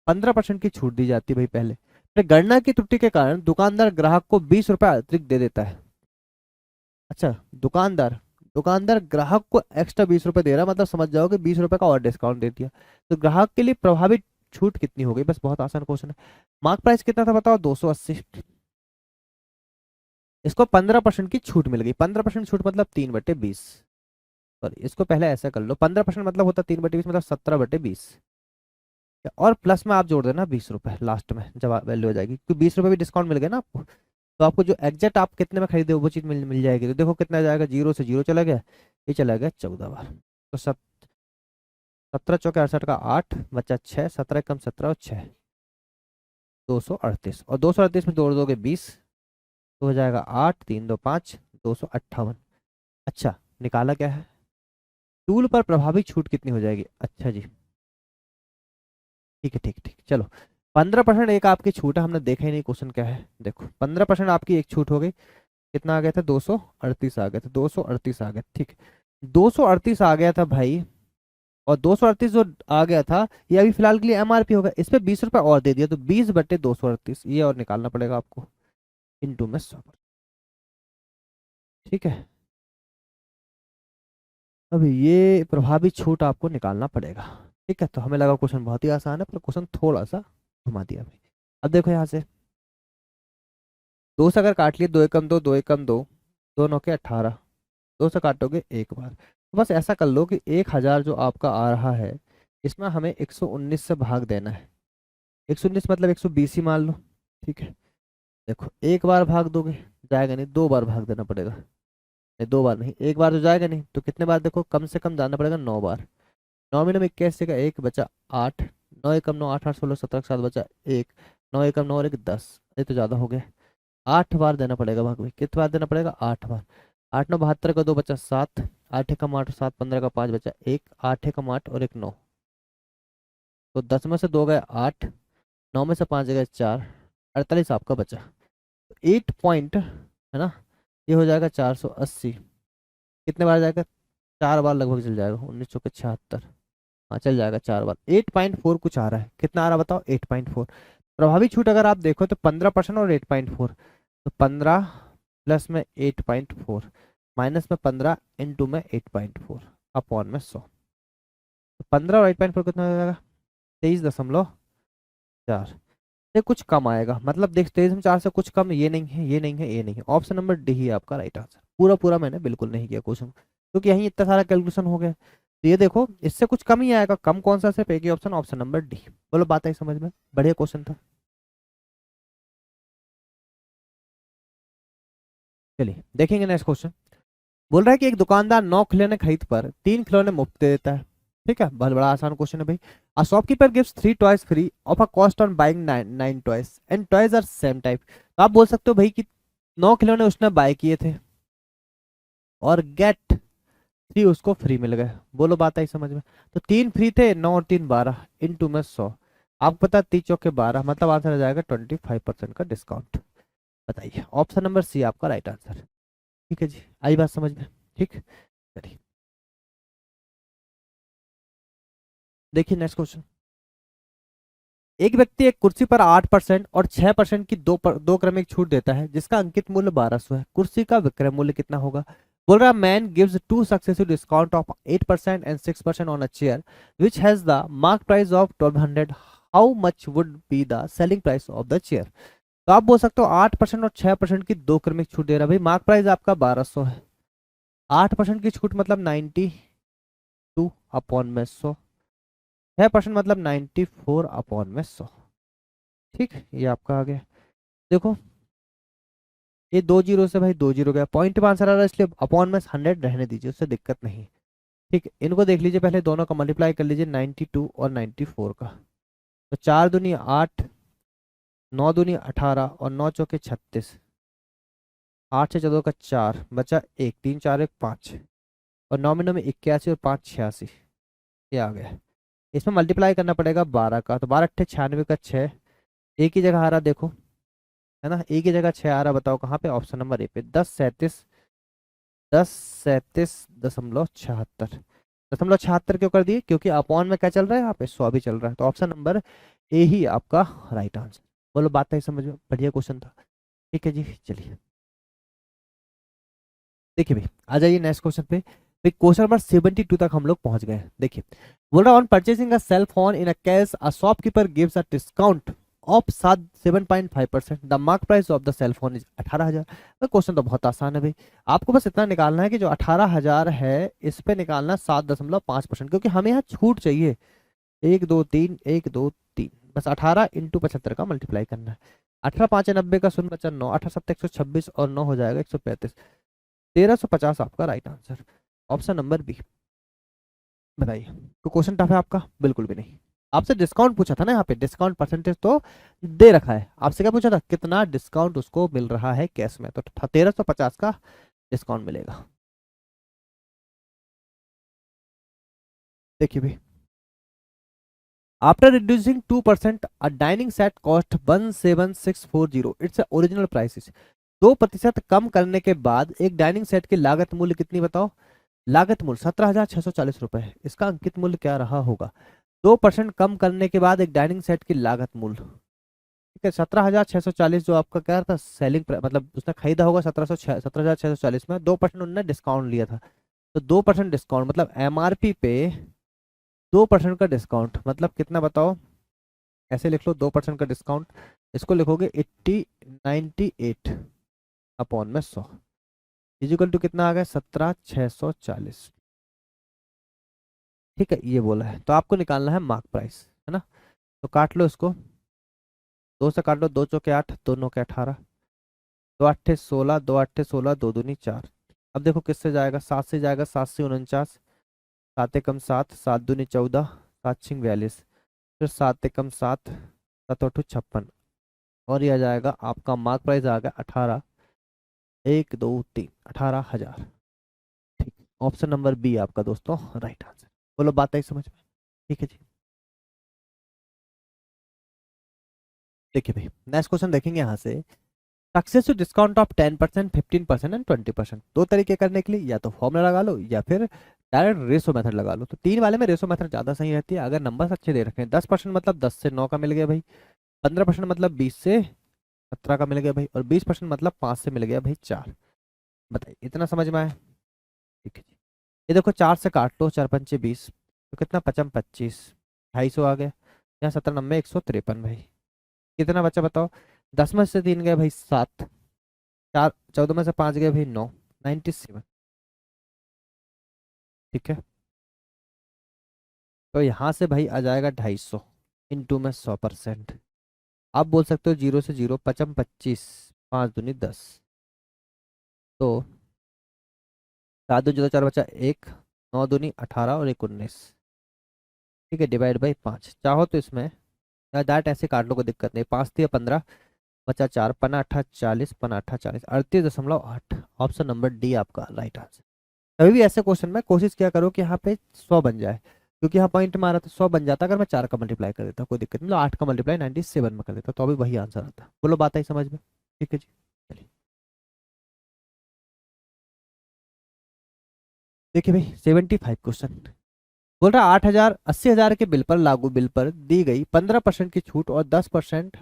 15% की छूट दी जाती है भाई। पहले फिर गणना की त्रुटि के कारण दुकानदार ग्राहक को 20 रुपए अतिरिक्त दे देता है। अच्छा, दुकानदार दुकानदार ग्राहक को एक्स्ट्रा 20 रुपए दे रहा है, मतलब समझ जाओ कि 20 रुपए का और डिस्काउंट दे दिया। तो ग्राहक के लिए प्रभावित छूट कितनी हो गई? बस बहुत आसान क्वेश्चन है। मार्क प्राइस कितना था बताओ? 280। इसको 15% की छूट मिल गई। 15% छूट मतलब 3/20। सॉरी, इसको पहले ऐसा कर लो, 15% मतलब होता 3/20, मतलब 17/20। और प्लस में आप जोड़ देना 20 रुपए लास्ट में जब वैल्यू हो जाएगी, क्योंकि 20 रुपए भी डिस्काउंट मिल गया ना आपको। तो आपको जो एग्जैक्ट आप कितने में खरीदे हो वो चीज़ मिल जाएगी। तो देखो कितना जाएगा, 0 से 0 चला गया, ये चला गया 14 बार। तो 17 चौके 68 का 8 बचा 6, 17 कम 17 और 6 238, और 238 में जोड़ दोगे 20 तो हो जाएगा 8 3 2 5 258। अच्छा, निकाला क्या है? टूल पर प्रभावी छूट कितनी हो जाएगी? अच्छा जी, ठीक है, ठीक ठीक, चलो। 15% एक आपकी छूट है, हमने देखा ही नहीं क्वेश्चन क्या है। देखो 15% आपकी एक छूट हो गई, कितना आ गया था? 238 आ गया था, 238 आ गया, ठीक है। 238 आ गया था भाई, और 238 जो आ गया था ये अभी फिलहाल के लिए एमआरपी होगा, इस पे 20 रुपए और दे दिया, तो 20/238 ये और निकालना पड़ेगा आपको इंटू में 100। ठीक है, अब ये प्रभावी छूट आपको निकालना पड़ेगा। ठीक है, तो हमें लगा क्वेश्चन बहुत ही आसान है, पर क्वेश्चन थोड़ा सा घुमा दिया भाई। अब देखो यहाँ से, दो से अगर काट लिए, 2 एकम 2, 2 एकम 2, 2 9 के 18, दो से काटोगे एक बार। तो बस ऐसा कर लो कि 1000 जो आपका आ रहा है, इसमें हमें 119 से भाग देना है। 119 मतलब 120 ही मान लो। ठीक है, देखो एक बार भाग दोगे जाएगा नहीं, 2 बार भाग देना पड़ेगा। नहीं, 2 बार नहीं, एक बार तो जाएगा नहीं, तो कितने बार? देखो कम से कम जाना पड़ेगा 9 बार। 9 में 81 का एक बचा 8, 9 एकम 9, 8 8 16 17 7 बचा एक, 9 एकम 9 और एक 10, ये तो ज़्यादा हो गया। 8 बार देना पड़ेगा भाग में। कितने बार देना पड़ेगा? 8 बार। 8 9 72 का 2 बचा 7, 8 एकम 8 7 15 का 5 बचा एक, 8 एकम 8 और एक 9, तो 10 में से 2 गए 8, 9 में से 5 गए 4, 48 आपका बचा। 8 पॉइंट है ना, ये हो जाएगा 480। कितने बार जाएगा? 4 बार लगभग चल जाएगा, 19 चौके 76। हाँ चल जाएगा 4 बार। 8.4 कुछ आ रहा है, कितना आ रहा है बताओ? 8.4। प्रभावी छूट अगर आप देखो तो 15% और 8.4, तो 15 प्लस में 8.4 माइनस में 15 इंटू में 8.4 अपॉन में 100। तो 15 और 8.4 कितना हो जाएगा? 23.4। ये कुछ कम आएगा, मतलब देख 23 में 4 से कुछ कम, ये नहीं है, ये नहीं है, ये नहीं है। ऑप्शन नंबर डी ही आपका राइट आंसर। पूरा पूरा मैंने बिल्कुल नहीं किया क्वेश्चन, क्योंकि यहीं इतना सारा कैलकुलेशन हो गया। तो ये देखो इससे कुछ कम ही आएगा। कम कौन सा? सिर्फ एक ही ऑप्शन, ऑप्शन नंबर डी। बोलो बात आई समझ में? बढ़िया क्वेश्चन था। चलिए देखेंगे नेक्स्ट क्वेश्चन। बोल रहा है कि एक दुकानदार 9 खिलौने खरीद पर 3 खिलौने मुफ्त दे देता है। ठीक है, बहुत बड़ा आसान क्वेश्चन है भाई। A shopkeeper gives 3 toys free of a cost on buying 9 toys and toys are same type. तो आप बोल सकते हो भाई कि 9 खिलौने उसने बाय किए थे और गेट 3 उसको फ्री मिल गए। बोलो बात आई समझ में? तो 3 फ्री थे, 9 और 3 12 इंटू में 100। आपको पता 30 चौके 12, मतलब आंसर आ जाएगा 25% का डिस्काउंट। बताइए, ऑप्शन नंबर सी आपका राइट आंसर। ठीक है जी, आई बात समझ में? ठीक, चलिए देखिए नेक्स्ट क्वेश्चन। एक व्यक्ति एक कुर्सी पर 8% और 6% की दो क्रमिक छूट देता है, जिसका अंकित मूल्य 1200 है। कुर्सी का विक्रय मूल्य कितना होगा? बोल रहा man gives 2 successive discount of 8% and 6% on a chair which has the mark price of 1200। How much would be the selling price of the chair? तो आप बोल सकते हो 8% और 6% की दो क्रमिक छूट दे रहा है भाई। मार्क प्राइस आपका 1200 है, 8% की छूट मतलब 92 अपॉन में 100, 6% मतलब 94 अपॉन में 100। ठीक, ये आपका आ गया। देखो ये 2 जीरो से भाई 2 जीरो गया, पॉइंट में आंसर आ रहा है, इसलिए अपॉन में 100 रहने दीजिए, उससे दिक्कत नहीं। ठीक है, इनको देख लीजिए पहले, दोनों का मल्टीप्लाई कर लीजिए 92 और 94 का। तो 4 दूनी 8, 9 दूनी 18 और 9 चौके 36, 8 से 14 का 4 बचा एक, 3 4 1 5, और 9 में 81 और 5 86, ये आ गया। इसमें मल्टीप्लाई करना पड़ेगा 12 का, तो 12 8 96 का 6, एक ही जगह आ रहा देखो, है ना, एक ही जगह 6 आ रहा। बताओ कहाँ पे? ऑप्शन नंबर ए पे, 10 37, 10 37.76। .76 क्यों कर दिए? क्योंकि अपॉन में क्या चल रहा है, यहाँ पे 100 भी चल रहा है, तो ऑप्शन नंबर ए ही आपका राइट आंसर। बोलो, बात है समझ में? बढ़िया क्वेश्चन था। ठीक है जी, चलिए देखिए भाई, आ जाइए नेक्स्ट क्वेश्चन पे। भाई क्वेश्चन नंबर 72 तक हम लोग पहुंच गए। देखिए, बोल रहा on purchasing a cell phone in a case a shopkeeper gives a discount of 7.5%, the mark price of the cell phone is 18,000। तो क्वेश्चन तो बहुत आसान है भाई, आपको बस इतना निकालना है कि जो 18,000 है इस पे निकालना 7.5%, क्योंकि हमें यहाँ छूट चाहिए। 1 2 3 1 2 3, बस 18 इंटू 75 का मल्टीप्लाई करना है। 18×5 = 90 का 0 बचा 9, 18×7 = 126 और 9 हो जाएगा 135। 1350 आपका right answer, option number B. बताइए, तो क्वेश्चन टफ है आपका? बिल्कुल भी नहीं। आपसे डिस्काउंट पूछा था ना, यहाँ पे डिस्काउंट परसेंटेज तो दे रखा है। आपसे क्या पूछा था, कितना डिस्काउंट उसको मिल रहा है कैश में, तो 1350 का डिस्काउंट मिलेगा। देखिए भाई, आफ्टर रिड्यूसिंग 2%, अ dining set cost 17640, its original price. 2% कम करने के बाद एक डाइनिंग सेट की लागत मूल्य कितनी बताओ? लागत मूल्य 17,640 रुपए है, इसका अंकित मूल्य क्या रहा होगा? 2% कम करने के बाद एक डाइनिंग सेट की लागत मूल्य, ठीक है, 17,640 जो आपका क्या था सेलिंग, मतलब उसने खरीदा होगा 17,640 में, 2% उन्होंने डिस्काउंट लिया था। तो 2% डिस्काउंट मतलब एमआरपी पे 2% का डिस्काउंट मतलब कितना बताओ? ऐसे लिख लो, 2% का डिस्काउंट, इसको लिखोगे 98 अपॉन में 100 इजिकल टू कितना आ गया? 17,640। ठीक है, ये बोला है, तो आपको निकालना है मार्क प्राइस, है ना? तो काट लो इसको, 2 से काट लो, 2 चौके 8, 2 9 के 18, 2 8 16, 2 8 16, 2 दूनी 4। अब देखो किससे जाएगा, 7 से जाएगा, 7 से 49, 7 एकम 7, 7 दूनी 14, 7 छिंग 42, फिर 7 एकम 7, 7 8 56, और यह जाएगा आपका मार्क प्राइस आ गया 18, 1 2 3, 18,000। ठीक, ऑप्शन नंबर बी आपका दोस्तों राइट आंसर। बोलो, बात आई समझ में? ठीक है जी, देखिए भाई नेक्स्ट क्वेश्चन देखेंगे यहाँ से। सक्सेसफुल डिस्काउंट ऑफ 10%, 15% एंड 20%, दो तरीके करने के लिए, या तो फॉर्मूला लगा लो या फिर डायरेक्ट रेशो मेथड लगा लो। तो तीन वाले में रेशो मेथड ज्यादा सही रहती है, अगर नंबर अच्छे दे रखे हैं। 10% मतलब 10 से 9 का मिल गया भाई, 15% मतलब 20 से 17 का मिल गया भाई, और 20% मतलब 5 से मिल गया भाई 4। बताइए, इतना समझ में आया? ठीक है जी, ये देखो 4 से काट लो, 4 पंचे 20, तो कितना 55 25, 250 आ गया। यहाँ 17 9 153 भाई, कितना बचा बताओ? 10 में से 3 गए भाई 7, 4 14 में से 5 गए भाई 9, 97। ठीक है, तो यहाँ से भाई आ जाएगा 250 इंटू में 100%। आप बोल सकते हो 0 से 0, 55 25, 5 दूनी 10, तो 7 2 0 4 बचा 1, 9 दूनी 18 और 1 19। ठीक है, डिवाइड बाई 5, चाहो तो इसमें या डाट ऐसे काट लो, कोई दिक्कत नहीं। 5 3 15, बचा 4, पना 18 40, पना 18 40, 38.8। ऑप्शन नंबर डी आपका राइट आंसर। कभी भी ऐसे क्वेश्चन में कोशिश किया करो कि यहाँ पे 100 बन जाए, क्योंकि यहाँ पॉइंट मारा तो 100 बन जाता, अगर मैं 4 का मल्टीप्लाई कर देता कोई दिक्कत नहीं, मतलब 8 का मल्टीप्लाई 97 में कर देता तो अभी वही आंसर आता। बोलो, बात आई समझ में? ठीक है जी, चलिए देखिए भाई 75 क्वेश्चन। बोल रहा 8,000 80,000 के बिल पर लागू बिल पर दी गई 15% की छूट और 10%,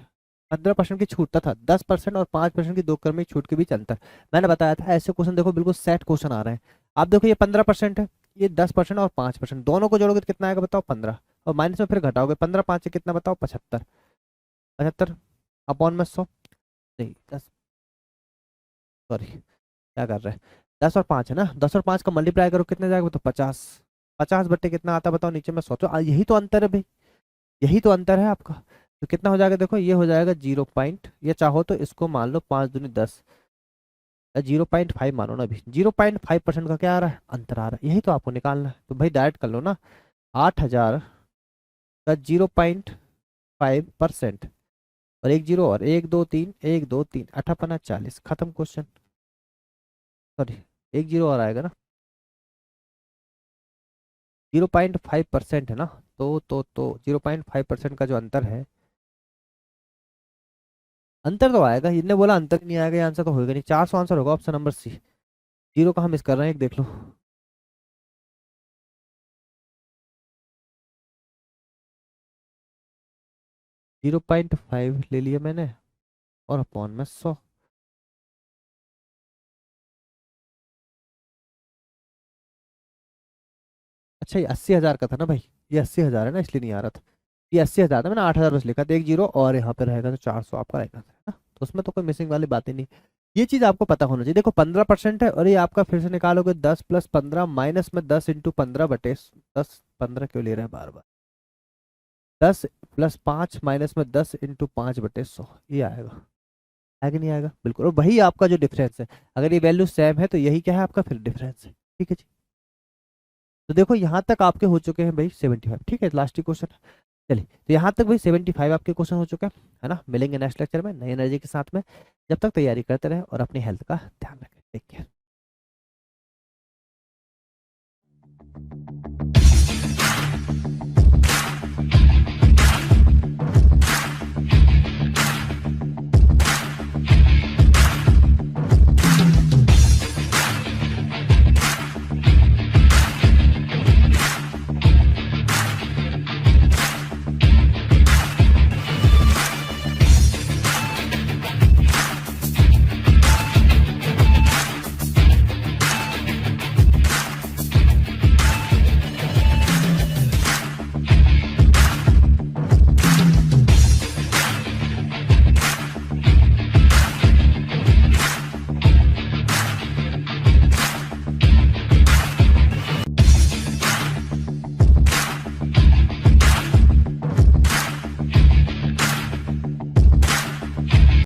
15% की छूट तथा 10% और 5% की दो क्रमिक छूट के बीच अंतर। मैंने बताया था ऐसे क्वेश्चन देखो बिल्कुल सेट क्वेश्चन आ रहे हैं। आप देखो ये 15% है, ये 10% और 5%, दोनों को जोड़ोगे तो कितना आएगा बताओ? 15, और माइनस में फिर घटाओगे, 15 5 से कितना बताओ? 75, 75 अपॉन में 100, नहीं 10, सॉरी क्या कर रहे हैं, 10 और 5 है ना, 10 और 5 का मल्टीप्लाई करो कितने जाएगा तो 50, 50 बट्टे कितना आता बताओ नीचे में 100। तो यही तो अंतर है भाई, यही तो अंतर है आपका। तो कितना हो जाएगा देखो, ये हो जाएगा 0 पॉइंट, ये चाहो तो इसको मान लो 5 दूनी 10, 0.5 मानो ना, अभी 0.5% का क्या आ रहा है? अंतर आ रहा है, यही तो आपको निकालना है। तो भाई डायरेक्ट कर लो ना, 8,000 का 0.5% और एक जीरो, और 1 2 3 1 2 3, 8 5 40, खत्म क्वेश्चन। सॉरी, एक जीरो और आएगा ना, 0.5% है ना, तो 0.5% का जो अंतर है, अंतर तो आएगा, इनने बोला अंतर ही नहीं आएगा, ये आंसर तो होगा नहीं। 400 आंसर होगा ऑप्शन नंबर सी। जीरो कहाँ मिस कर रहे हैं, एक देख लो। 0.5 ले लिया मैंने और अपॉन में 100। अच्छा ये 80,000 का था ना भाई, ये 80,000 है ना, इसलिए नहीं आ रहा था। ये 80,000 था, मैंने 8,000 बस लिखा था, एक जीरो और यहाँ पे रहेगा तो 400 आपका रहेगा, है ना। तो उसमें तो कोई मिसिंग वाली बात ही नहीं। ये चीज आपको पता होना चाहिए। देखो 15% है और ये आपका फिर से निकालोगे 10 + 15 माइनस में 10 × 15 10, 15 क्यों ले रहे हैं बार बार, 10 + 5 माइनस में 10 × 5/100 ये आएगा। है कि नहीं आएगा, बिल्कुल। और वही आपका जो डिफरेंस है, अगर ये वैल्यू सेम है तो यही क्या है आपका फिर डिफरेंस है। ठीक है जी। तो देखो यहाँ तक आपके हो चुके हैं भाई 75। ठीक है, लास्ट क्वेश्चन। चलिए तो यहाँ तक भाई 75 आपके क्वेश्चन हो चुके हैं, है ना। मिलेंगे नेक्स्ट लेक्चर में नई एनर्जी के साथ में। जब तक तैयारी करते रहे और अपनी हेल्थ का ध्यान रखें। Take care.